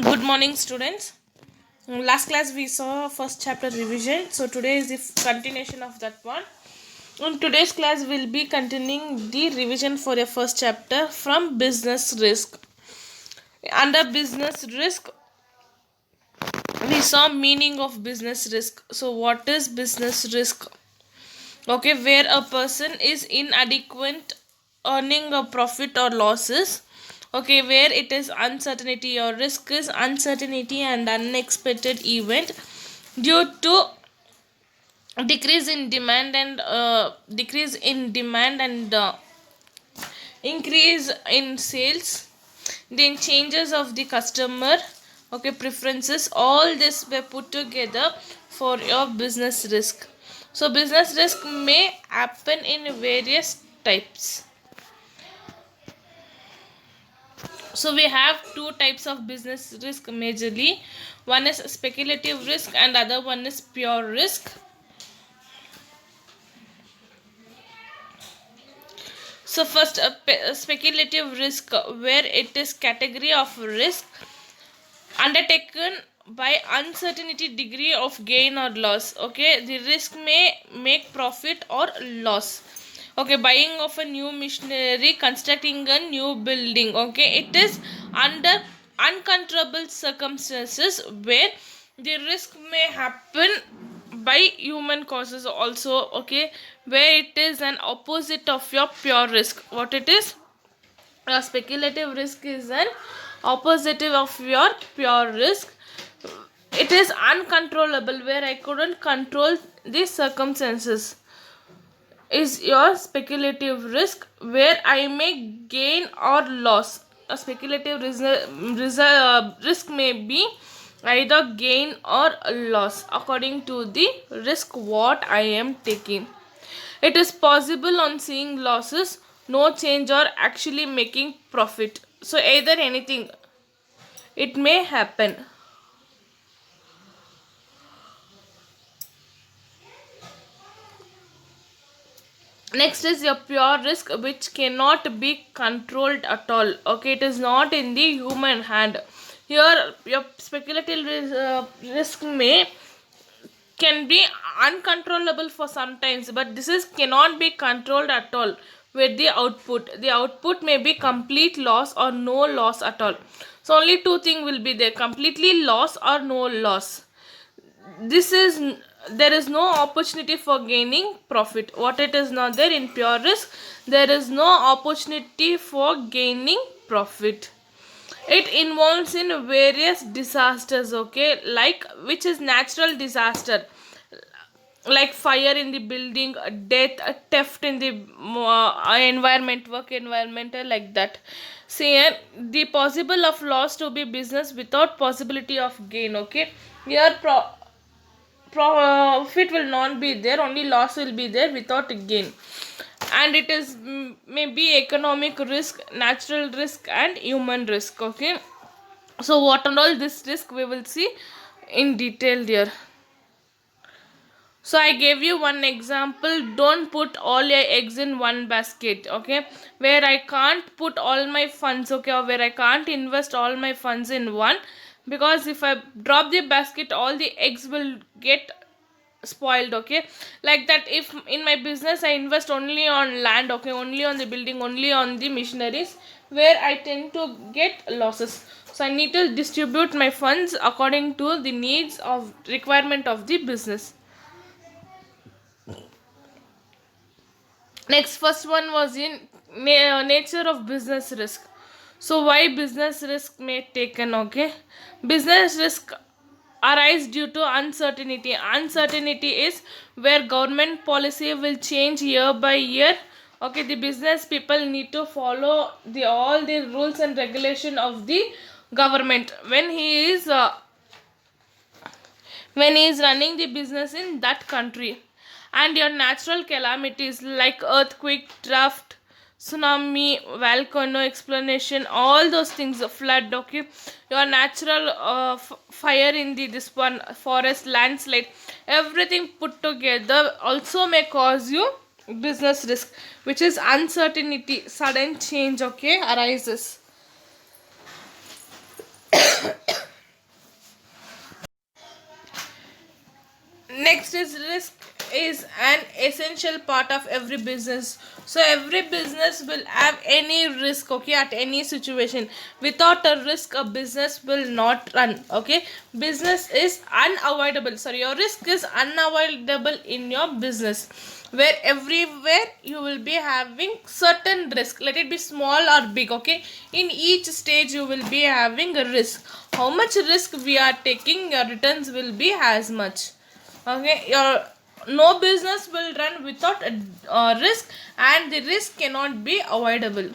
Good morning, students. Last class we saw first chapter revision, so today is the continuation of that one. In today's class, we'll be continuing the revision for your first chapter from business risk. Under business risk, we saw meaning of business risk. So, what is business risk? Okay, where a person is inadequate earning a profit or losses. Okay, where it is uncertainty or risk is uncertainty and unexpected event due to decrease in demand and increase in sales, then changes of the customer, okay, preferences. All this were put together for your business risk. So business risk may happen in various types. So we have two types of business risk majorly. One is speculative risk and other one is pure risk. So first, a speculative risk, where it is category of risk undertaken by uncertainty degree of gain or loss. Okay, the risk may make profit or loss. Okay, buying of a new machinery, constructing a new building. Okay, it is under uncontrollable circumstances where the risk may happen by human causes also. Okay, where it is an opposite of your pure risk. What it is? A speculative risk is an opposite of your pure risk. It is uncontrollable, where I couldn't control the circumstances, is your speculative risk, where I may gain or loss. A speculative risk may be either gain or loss according to the risk what I am taking. It is possible on seeing losses, no change, or actually making profit. So either anything, it may happen. Next is your pure risk, which cannot be controlled at all. Okay, it is not in the human hand. Here your speculative risk may can be uncontrollable for sometimes, but this is cannot be controlled at all. With the output may be complete loss or no loss at all. So only two things will be there: completely loss or no loss. This is, there is no opportunity for gaining profit. What it is not there in pure risk, there is no opportunity for gaining profit. It involves in various disasters, okay, like which is natural disaster, like fire in the building, death, theft in the environment, work environmental, like that. See, the possible of loss to be business without possibility of gain. Okay, here profit will not be there, only loss will be there without gain. And it is maybe economic risk, natural risk, and human risk. Okay, so what and all this risk we will see in detail here. So I gave you one example: don't put all your eggs in one basket. Okay, where I can't put all my funds, okay, or where I can't invest all my funds in one, because if I drop the basket, all the eggs will get spoiled. Okay, like that, if in my business I invest only on land, okay, only on the building, only on the machineries, where I tend to get losses. So I need to distribute my funds according to the needs of requirement of the business. Next, first one was in nature of business risk. So why business risk may taken? Okay, business risk arise due to uncertainty. Uncertainty is where government policy will change year by year. Okay, the business people need to follow the all the rules and regulation of the government when he is running the business in that country. And your natural calamities like earthquake, drought, tsunami, volcano explanation, all those things, flood. Okay, your natural fire in the this one, forest, landslide, everything put together also may cause you business risk, which is uncertainty, sudden change, okay, arises. Next is risk is an essential part of every business. So every business will have any risk, okay, at any situation. Without a risk, a business will not run. Okay, business is unavoidable. Sorry, your risk is unavoidable in your business, where everywhere you will be having certain risk. Let it be small or big. Okay, in each stage you will be having a risk. How much risk we are taking, your returns will be as much. Okay, your no business will run without a risk, and the risk cannot be avoidable.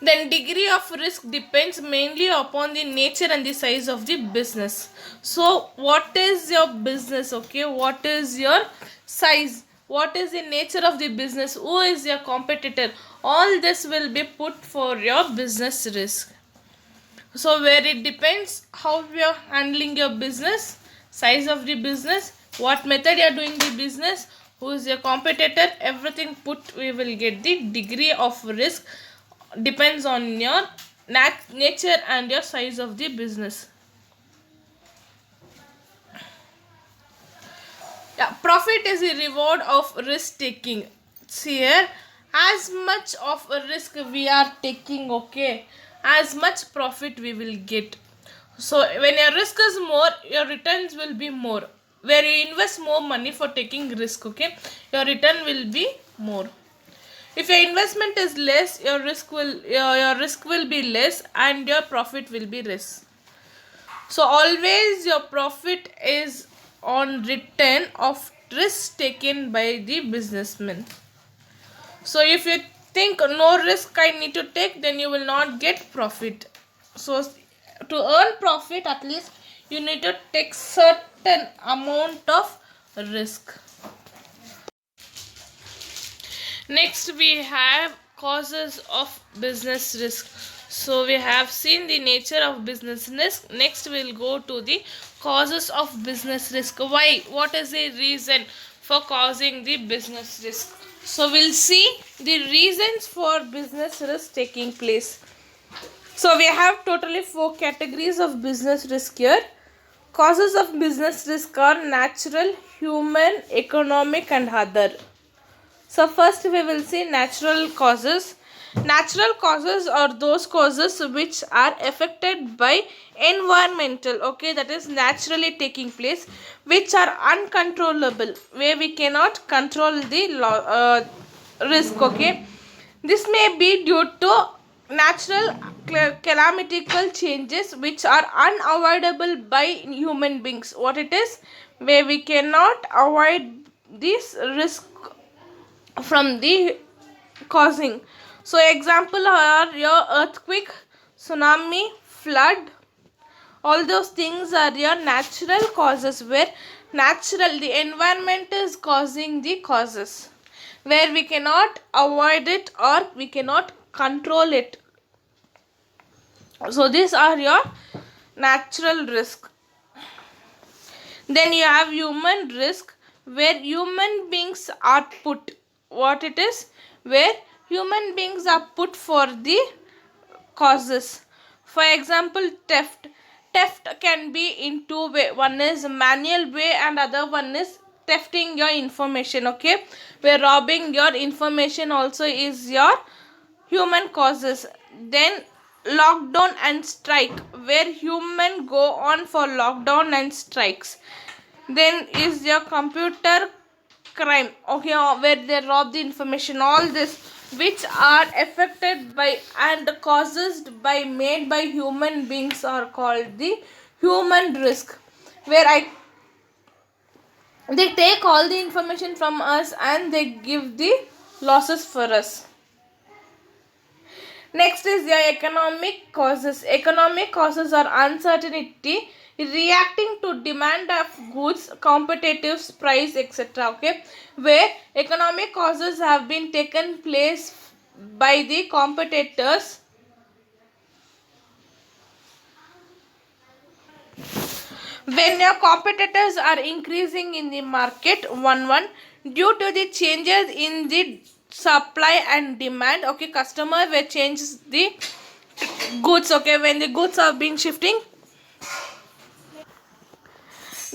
Then degree of risk depends mainly upon the nature and the size of the business. So what is your business? Okay, what is your size? What is the nature of the business? Who is your competitor? All this will be put for your business risk. So where it depends how you are handling your business, size of the business, what method you are doing the business, who is your competitor, everything put we will get the degree of risk depends on your nature and your size of the business. Yeah, profit is a reward of risk taking. See here, as much of a risk we are taking, okay, as much profit we will get. So when your risk is more, your returns will be more. Where you invest more money for taking risk, okay, your return will be more. If your investment is less, your risk will be less and your profit will be less. So always your profit is on return of risk taken by the businessman. So if you think no risk I need to take, then you will not get profit. So to earn profit, at least you need to take certain amount of risk. Next we have causes of business risk. So we have seen the nature of business risk. Next we will go to the causes of business risk. Why? What is the reason for causing the business risk? So we'll see the reasons for business risk taking place. So we have totally 4 categories of business risk here. Causes of business risk are natural, human, economic and other. So first we will see natural causes. Natural causes are those causes which are affected by environmental, okay, that is naturally taking place, which are uncontrollable, where we cannot control the risk, okay. This may be due to natural calamitical changes which are unavoidable by human beings. What it is? Where we cannot avoid this risk from the causing. So example are your earthquake, tsunami, flood. All those things are your natural causes, where natural the environment is causing the causes, where we cannot avoid it or we cannot control it. So these are your natural risk. Then you have human risk, where human beings are put. What it is? Where human beings are put for the causes. For example, theft. Theft can be in two way. One is manual way and other one is thefting your information. Okay, where robbing your information also is your human causes. Then lockdown and strike, where human go on for lockdown and strikes. Then is your computer crime, okay, where they rob the information. All this which are affected by and caused by made by human beings are called the human risk, where they take all the information from us and they give the losses for us. Next is your economic causes. Economic causes are uncertainty reacting to demand of goods, competitive price, etc. Okay, where economic causes have been taken place by the competitors. When your competitors are increasing in the market, one due to the changes in the supply and demand, okay, customer will change the goods, okay, when the goods have been shifting.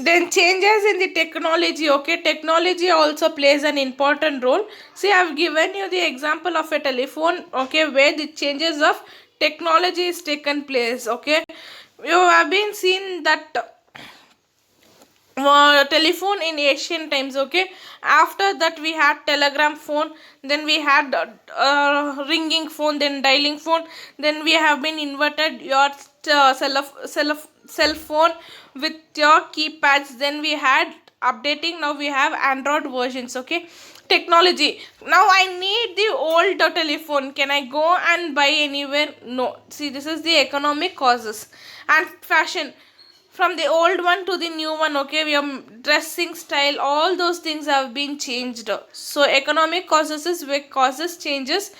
Then changes in the technology, okay, technology also plays an important role. See, I've given you the example of a telephone, okay, where the changes of technology is taken place, okay. You have been seen that telephone in ancient times, okay. After that we had telegram phone, then we had ringing phone, then dialing phone, then we have been inverted your cell phone with your keypads, then we had updating, now we have android versions, okay. Technology, now I need the old telephone, can I go and buy anywhere? No. See, this is the economic causes. And fashion, from the old one to the new one, okay, your dressing style, all those things have been changed. So economic causes is where causes changes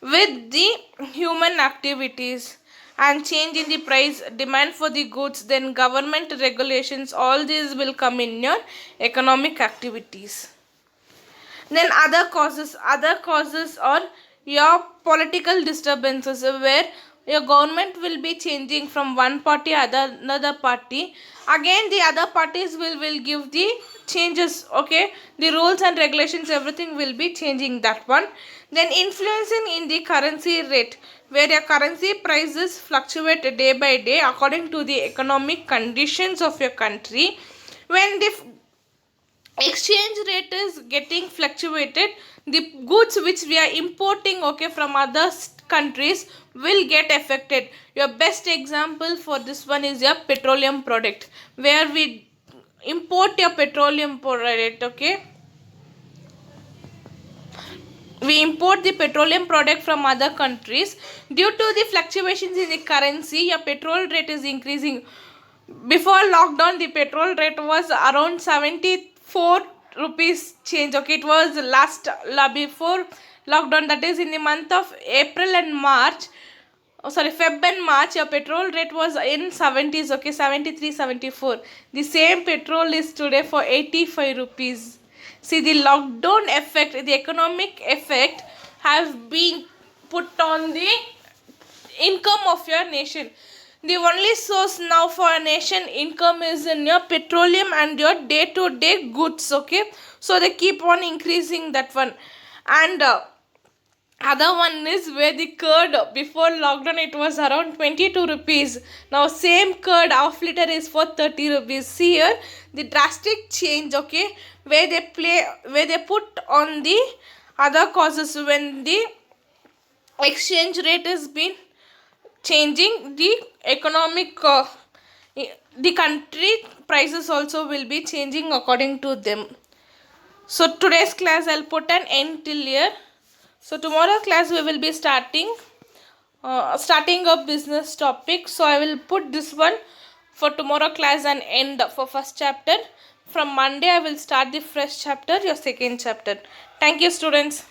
with the human activities, and change in the price demand for the goods, then government regulations, all these will come in your economic activities. Then other causes are your political disturbances, where your government will be changing from one party another party, again the other parties will give the changes, okay, the rules and regulations, everything will be changing, that one. Then influencing in the currency rate, where your currency prices fluctuate day by day according to the economic conditions of your country. When the exchange rate is getting fluctuated, the goods which we are importing, okay, from other countries will get affected. Your best example for this one is your petroleum product, where we import your petroleum product, okay, we import the petroleum product from other countries. Due to the fluctuations in the currency, your petrol rate is increasing. Before lockdown, the petrol rate was around 74 rupees change, okay, it was before lockdown, that is in the month of April and March, oh sorry, Feb and March, your petrol rate was in 70s, okay, 73, 74. The same petrol is today for 85 rupees. See, the lockdown effect, the economic effect has been put on the income of your nation. The only source now for a nation income is in your petroleum and your day to day goods, okay. So they keep on increasing that one. And other one is where the curd, before lockdown it was around 22 rupees, now same curd half liter is for 30 rupees. See here the drastic change, okay, where they put on the other causes. When the exchange rate has been changing, the economic the country prices also will be changing according to them. So today's class I'll put an end till here. So tomorrow class we will be starting a business topic. So I will put this one for tomorrow class and end for first chapter. From Monday I will start the fresh chapter, your second chapter. Thank you, students.